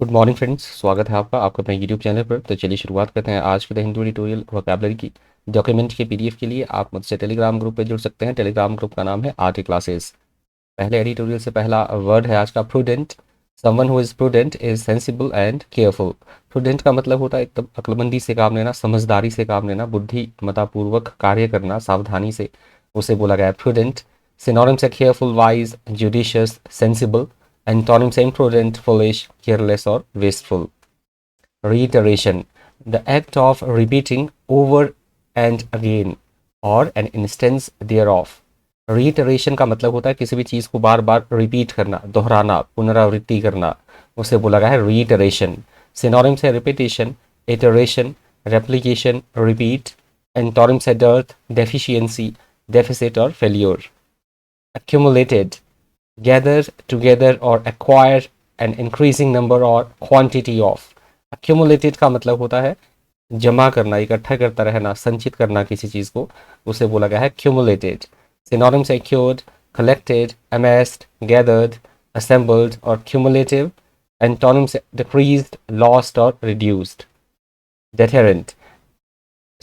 Good morning friends, स्वागत है आपका अपने यूट्यूब चैनल पर। तो चलिए शुरुआत करते हैं आज के द हिंदू ट्यूटोरियल वोकैबुलरी की। डॉक्यूमेंट के पीडीएफ के लिए आप मुझसे टेलीग्राम ग्रुप पे जुड़ सकते हैं। टेलीग्राम ग्रुप का नाम है आरटी क्लासेस। पहले एडिटोरियल से पहला वर्ड है आज का prudent. Someone who is prudent is sensible and careful. Prudent का मतलब होता है एकदम अक्लमंदी से काम लेना, समझदारी से काम लेना, बुद्धिमत्तापूर्वक कार्य करना, सावधानी से, उसे बोला गया है प्रूडेंट। सिनोनिम्स है careful, wise, judicious, sensible. Antonyms है imprudent, foolish, careless or wasteful. Reiteration, the act of repeating over and again or an instance thereof. Reiteration का मतलब होता है किसी भी चीज़ को बार बार रिपीट करना, दोहराना, पुनरावृत्ति करना, उसे बोला गया है reiteration. Synonyms है repetition, iteration, replication, repeat. Antonyms है dearth, deficiency, deficit और failure. Accumulated, gather together or acquire an increasing number or quantity of. accumulated का मतलब होता है जमा करना, इकट्ठा करता रहना, संचित करना किसी चीज को, उसे बोला गया है accumulated. synonyms है acquired, collected, amassed, gathered, assembled और cumulative. antonyms है decreased, lost और reduced. deterrent,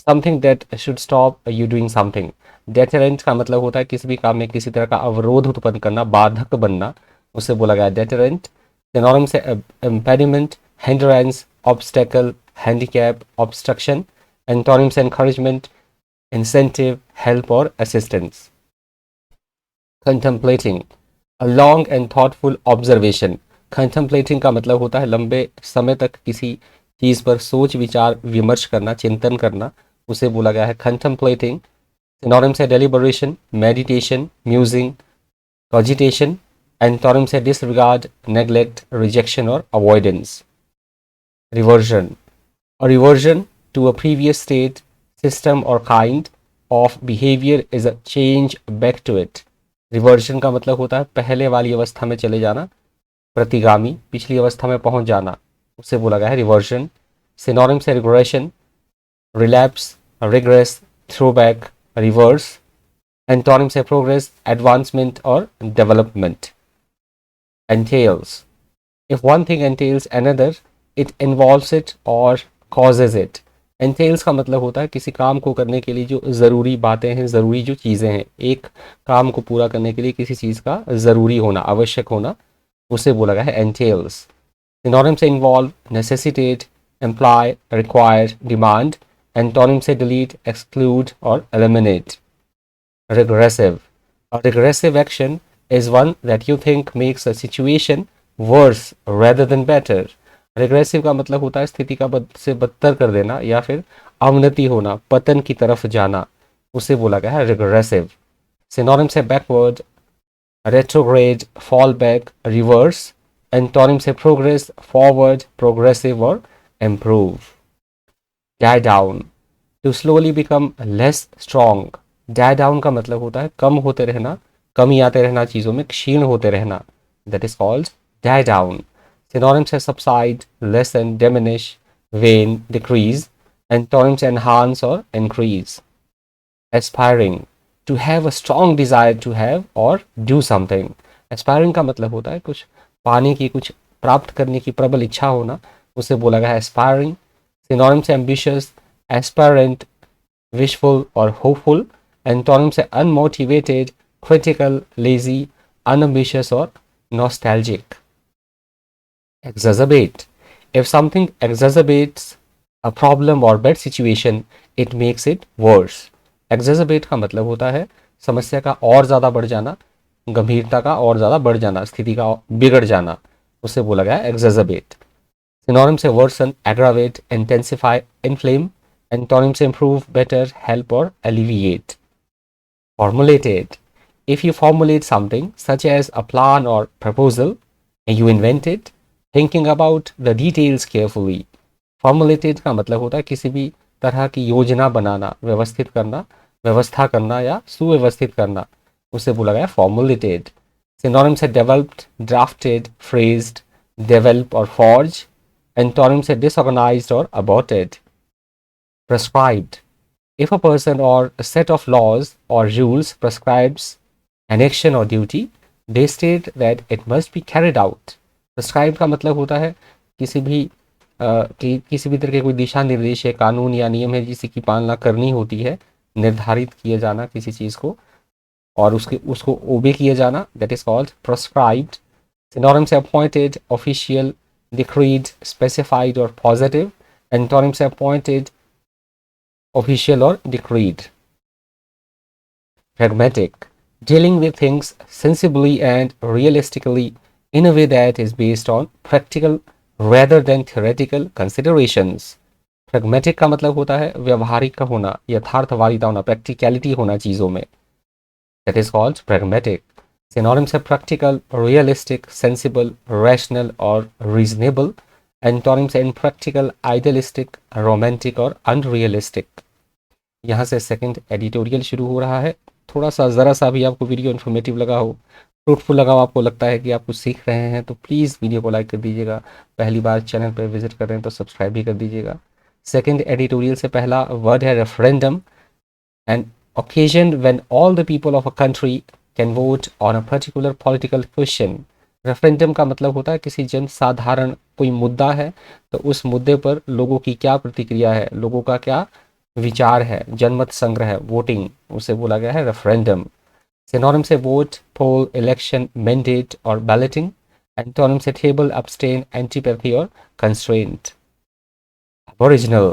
something that should stop you doing something. Deterrent का मतलब होता है किसी भी काम में किसी तरह का अवरोध उत्पन्न करना, बाधक बनना, उसे बोला गया है डेटरेंट। सिनोनिम से impediment, hindrance, obstacle, handicap, obstruction. Antonym से एनकरेजमेंट, इंसेंटिव, हेल्प और assistance. Contemplating, a long and thoughtful observation. Contemplating का मतलब होता है लंबे समय तक किसी चीज पर सोच विचार विमर्श करना, चिंतन करना, उसे बोला गया है कंtemplating. सिनोनिम्स है डेलिबरेशन, मेडिटेशन, म्यूजिंग, कॉजिटेशन। एंटोनिम्स है डिसरिगार्ड, नेग्लेक्ट, रिजेक्शन और avoidance. Reversion, a reversion to a previous state, system or kind of behavior is a change back to it. Reversion का मतलब होता है पहले वाली अवस्था में चले जाना, प्रतिगामी, पिछली अवस्था में पहुंच जाना, उसे बोला गया है रिवर्जन। सिनोनिम्स है regression, relapse, regress, throwback, reverse. Antonyms है प्रोग्रेस, एडवांसमेंट और development. entails, if one thing entails another, it involves it or causes it. entails का मतलब होता है किसी काम को करने के लिए जो ज़रूरी बातें हैं, ज़रूरी जो चीज़ें हैं, एक काम को पूरा करने के लिए किसी चीज़ का ज़रूरी होना, आवश्यक होना, उसे बोला गया है entails. सिनोनिम से involve, necessitate, imply, require, demand. Antonym से डिलीट, एक्सक्लूड और eliminate. regressive, a regressive action is one that you think makes a situation worse rather than better. Regressive का मतलब होता है स्थिति का से बदतर कर देना या फिर अवनति होना, पतन की तरफ जाना, उसे बोला गया है रिग्रेसिव। सिनोनिम्स है backward, retrograde, fall back, reverse. Antonyms है प्रोग्रेस, फॉरवर्ड, प्रोग्रेसिव और improve. Die down, to slowly become less strong. Die down का मतलब होता है कम होते रहना, कमी आते रहना, चीज़ों में क्षीण होते रहना, that is called die down. Synonyms है subside, lessen, diminish, wane, decrease. Antonyms enhance और increase. Aspiring, to have a strong desire to have और डू समथिंग। एस्पायरिंग का मतलब होता है कुछ पाने की, कुछ प्राप्त करने की प्रबल इच्छा होना, उसे बोला गया है एस्पायरिंग। सिनोनिम्स है ambitious, aspirant, wishful or hopeful. Antonyms है unmotivated, critical, lazy, unambitious or nostalgic. Exacerbate, if something exacerbates a problem or bad situation, it makes it worse. Exacerbate का मतलब होता है समस्या का और ज़्यादा बढ़ जाना, गंभीरता का और ज़्यादा बढ़ जाना, स्थिति का बिगड़ जाना, उसे बोला गया है exacerbate. Synonyms है worsen, aggravate, intensify, inflame. Antonyms improve, better, help or alleviate. Formulated, if you formulate something such as a plan or proposal and you invent it, thinking about the details carefully. Formulated का मतलब होता है किसी भी तरह की योजना बनाना, व्यवस्थित करना, व्यवस्था करना या सुव्यवस्थित करना, उसे बोला गया formulated. Synonyms है developed, drafted, phrased, develop और forge. Antonyms है disorganized or aborted. Prescribed, if a person or a set of laws or rules prescribes an action or duty, they state that it must be carried out. Prescribed का मतलब होता है किसी भी किसी भी तरह के कोई दिशा निर्देश है, कानून या नियम है जिसकी पालना करनी होती है, निर्धारित किए जाना किसी चीज़ को और उसके उसको ओबे किए जाना, that is called proscribed. Synonym से अपॉइंटेड, ऑफिशियल, डिक्रीड, स्पेसिफाइड और पॉजिटिव। एंटोनिम से अपॉइंटेड, ऑफिशियल और decreed. Pragmatic, dealing with things sensibly and realistically in a way that is based on practical rather than theoretical considerations. Pragmatic का मतलब होता है व्यवहारिक का होना, यथार्थवादिता होना, प्रैक्टिकलिटी होना चीज़ों में, that is called pragmatic. Synonyms है practical, realistic, sensible, rational और reasonable. Antonyms है impractical, idealistic, romantic और unrealistic. यहाँ से सेकंड एडिटोरियल शुरू हो रहा है। थोड़ा सा ज़रा सा भी आपको वीडियो इन्फॉर्मेटिव लगा हो, फ्रूटफुल लगा हो, आपको लगता है कि आप कुछ सीख रहे हैं, तो प्लीज़ वीडियो को लाइक कर दीजिएगा। पहली बार चैनल पर विजिट कर रहे हैं तो सब्सक्राइब भी कर दीजिएगा। सेकंड एडिटोरियल से पहला वर्ड है referendum, an occasion when all the people of a country can vote on a particular political question. Referendum का मतलब होता है किसी जन साधारण कोई मुद्दा है तो उस मुद्दे पर लोगों की क्या प्रतिक्रिया है, लोगों का क्या विचार है, जनमत संग्रह है, वोटिंग, उसे बोला गया है रेफरेंडम। सिनोनिम से वोट, पोल, इलेक्शन, मैंडेट और बैलेटिंग। एंटोनिम से टेबल, abstain, एंटीपैथी और constraint. Aboriginal,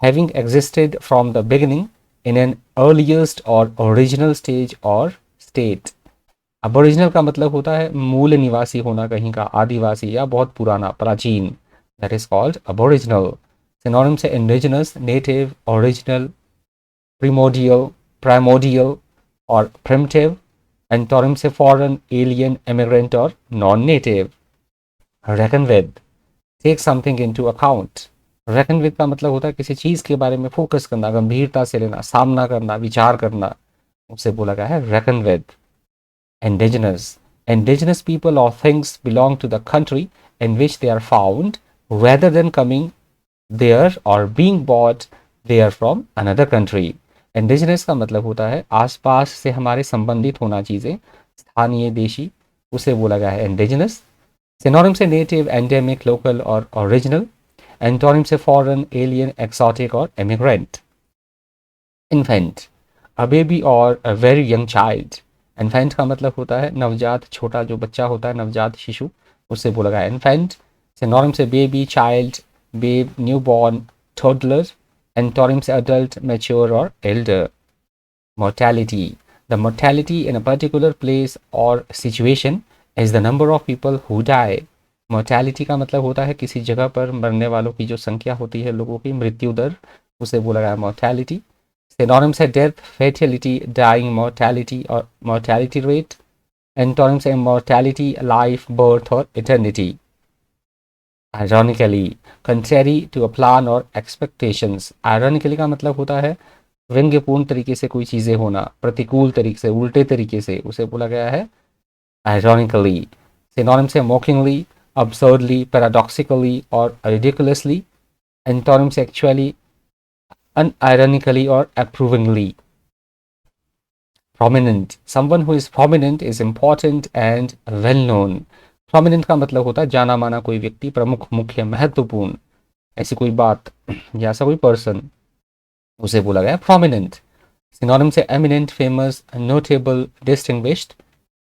having existed from the beginning in an earliest or original stage or state. Aboriginal का मतलब होता है मूल निवासी होना, कहीं का आदिवासी या बहुत पुराना, प्राचीन, that is called aboriginal. Synonym से indigenous, native, original, primordial और primitive. Antonym से foreign, alien, immigrant और non-native. Reckon with, take something into account. Reckon with का मतलब होता है किसी चीज़ के बारे में फोकस करना, गंभीरता से लेना, सामना करना, विचार करना, उसे बोला गया है reckon with. Indigenous, indigenous people और things belong to the country in which they are found rather than coming there और being bought there from another country. Indigenous का मतलब होता है आसपास से हमारे संबंधित होना चीज़ें, स्थानीय, देशी, उसे बोला गया है इंडिजिनस। सिनोनिम से नेटिव, एंडेमिक, लोकल और ओरिजिनल। एंटोनिम से फॉरेन, एलियन, एक्सोटिक और एमिग्रेंट। इन्फेंट, अ बेबी और a very young child. Infant का मतलब होता है नवजात, छोटा जो बच्चा होता है, नवजात शिशु, उससे बोला गया इन्फेंट। सिनोनिम से baby, child, babe, new born, toddler. Antonym से अडल्ट, मैच्योर और elder. Mortality, the mortality in a particular place और situation is the number of people who die. Mortality का मतलब होता है किसी जगह पर मरने वालों की जो संख्या होती है, लोगों की मृत्यु दर, उसे बोला गया है मोर्टैलिटी। सिनोनिम्स है डेथ, फेटेलिटी, डाइंग, मोर्टैलिटी और मोर्टैलिटी रेट। एंटोनिम्स है इमॉर्टैलिटी, लाइफ, बर्थ और eternity. Ironically, contrary to a plan और एक्सपेक्टेशंस। आयरॉनिकली का मतलब होता है व्यंग्यपूर्ण तरीके से कोई चीज़ें होना, प्रतिकूल तरीके से, उल्टे तरीके से, उसे बोला गया है आयरॉनिकली। सिनोनिम्स है mockingly, absurdly, paradoxically or ridiculously. Antonyms actually, unironically or approvingly. Prominent, someone who is prominent is important and well known. Prominent का मतलब होता है जाना माना कोई व्यक्ति, प्रमुख, मुख्य, महत्वपूर्ण, ऐसी कोई बात या ऐसा कोई पर्सन, उसे बोला गया prominent. Synonym से eminent, famous, notable, distinguished.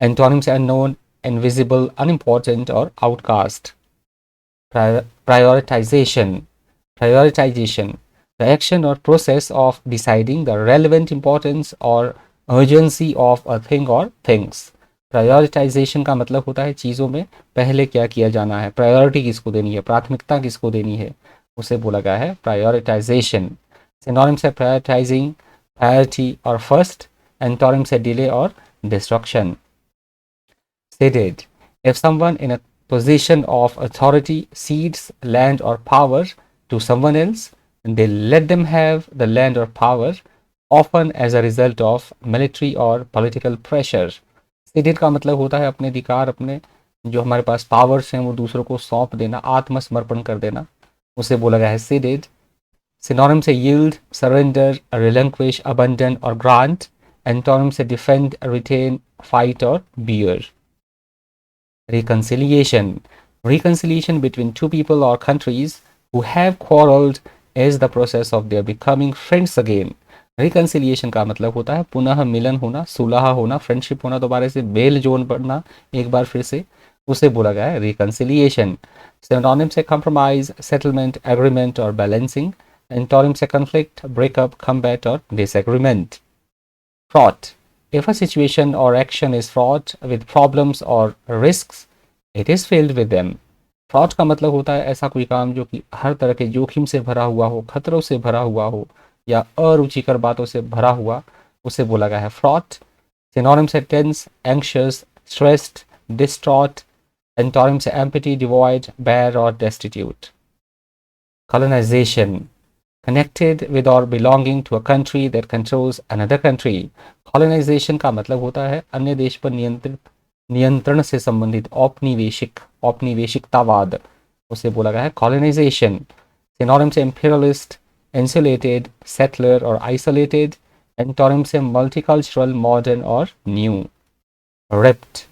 Antonym से unknown, invisible, unimportant और outcast. Prioritization, prioritization, the action or process of deciding the relevant importance or urgency of a thing or things. Prioritisation का मतलब होता है चीज़ों में पहले क्या किया जाना है, प्रायोरिटी किसको देनी है, प्राथमिकता किसको देनी है, उसे बोला गया है प्रायोरिटाइजेशन। सिनोनिम्स है प्रायोरिटाइजिंग, प्रायोरिटी और फर्स्ट। एंटोनिम्स है डिले और destruction. Stated, if someone in a position of authority cedes land or power to someone else, they let them have the land or power, often as a result of military or political pressure. Ceded का मतलब होता है अपने अधिकार, अपने जो हमारे पास powers हैं वो दूसरों को सौंप देना, आत्मसमर्पण कर देना, उसे बोला गया है ceded. सिनोनिम से yield, surrender, relinquish, abandon और grant. एंटोनिम से defend, retain, fight और bear. Reconciliation, Reconciliation between two people or countries who have quarreled is the process of their becoming friends again. Reconciliation का मतलब होता है पुनः मिलन होना, सुलह होना, फ्रेंडशिप होना, दोबारा से मेल जोल बढ़ना एक बार फिर से, उसे बोला गया है रिकन्सिलिएशन. सिनोनिम्स है कंप्रोमाइज, सेटलमेंट, एग्रीमेंट और बैलेंसिंग. एंटोनिम्स है कन्फ्लिक्ट, ब्रेकअप, कम्बैट और disagreement. Fraught. If a situation or action is fraught with problems or risks, it is filled with them. Fraud का मतलब होता है ऐसा कोई काम जो कि हर तरह के जोखिम से भरा हुआ हो, खतरों से भरा हुआ हो या अरुचिकर बातों से भरा हुआ, उसे बोला गया है फ्रॉड. सिनोनिम्स है tense, anxious, stressed, distraught. Antonyms है एम्प्टी, डिवॉइड, बेयर और destitute. Colonisation. Connected with or belonging to a country that controls another country. Colonization का मतलब होता है अन्य देश पर नियंत्रण से संबंधित औपनिवेशिकतावाद, उसे बोला गया है colonization. Synonyms है imperialist, insulated, settler और isolated. Antonyms है multicultural, modern और new. Ripped.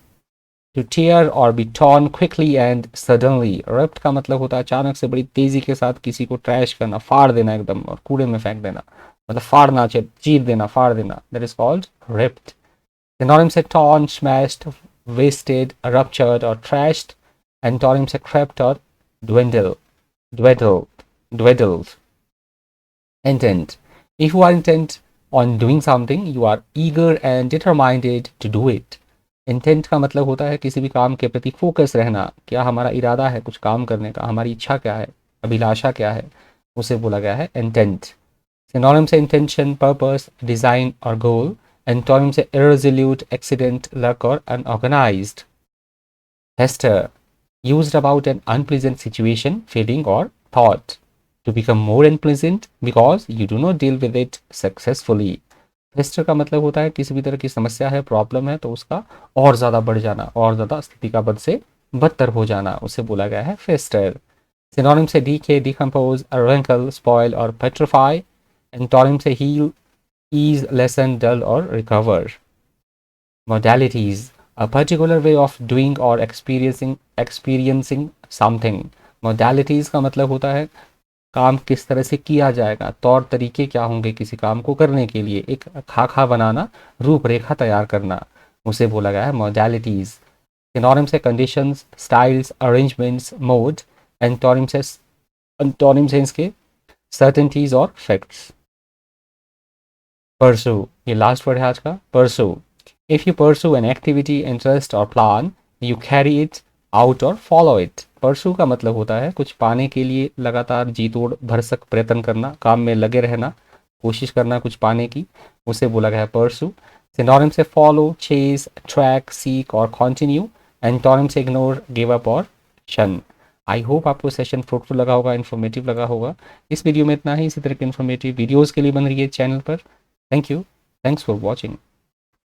To tear or be torn quickly and suddenly. Ripped का मतलब होता है अचानक से बड़ी तेजी के साथ किसी को ट्रैश करना, फाड़ देना एकदम और कूड़े में फेंक देना, मतलब फाड़ना, चीर देना, फाड़ देना. That is called ripped. Synonyms है torn, smashed, wasted, ruptured और trashed. Antonyms है crept और dwindled. Intent. If you are intent on doing something, you are eager and determined to do it. Intent का मतलब होता है किसी भी काम के प्रति फोकस रहना, क्या हमारा इरादा है कुछ काम करने का, हमारी इच्छा क्या है, अभिलाषा क्या है, उसे बोला गया है इंटेंट. सिनोनिम्स से इंटेंशन, पर्पस, डिजाइन और गोल. एंटोनिम्स से इररेजोल्यूट, एक्सीडेंट, लक और unorganised. Fester. Used about an unpleasant situation, feeling और thought. To become more unpleasant because you do not deal with it successfully. Fester का मतलब होता है किसी भी तरह की समस्या है, प्रॉब्लम है, तो उसका और ज़्यादा बढ़ जाना, और ज़्यादा स्थिति का बद से बदतर हो जाना, उसे बोला गया है फेस्टर. सिनोनिम से डीके, डिकम्पोज, रैंकल, स्पॉइल और पेट्रिफाई. एंटोनिम से हील, ईज, लेसन, डल और recover. Modalities. A particular way of doing और एक्सपीरियंसिंग समथिंग. मोडालिटीज़ का मतलब होता है काम किस तरह से किया जाएगा, तौर तरीके क्या होंगे किसी काम को करने के लिए, एक खाका बनाना, रूपरेखा तैयार करना, उसे बोला गया है मॉडलिटीज. सिनोनिम्स से conditions, styles, arrangements, mode. Antonyms है इसके सर्टेनिटीज और फैक्ट्स. परसू, ये लास्ट वर्ड है आज का, pursue. If you pursue an activity, interest और plan, you carry it out और फॉलो इट. परसू का मतलब होता है कुछ पाने के लिए लगातार जी तोड़ भरसक प्रयत्न करना, काम में लगे रहना, कोशिश करना कुछ पाने की, उसे बोला गया है परसू. सिनोनिम से फॉलो, चेज, ट्रैक, सीक और कॉन्टिन्यू. एंटोनिम से इग्नोर, गिव अप और शन. आई होप आपको सेशन फ्रूटफुल लगा होगा, इन्फॉर्मेटिव लगा होगा. इस वीडियो में इतना ही. इसी तरह के इन्फॉर्मेटिव वीडियोज़ के लिए बन रही है चैनल पर. Thank you. Thanks for watching.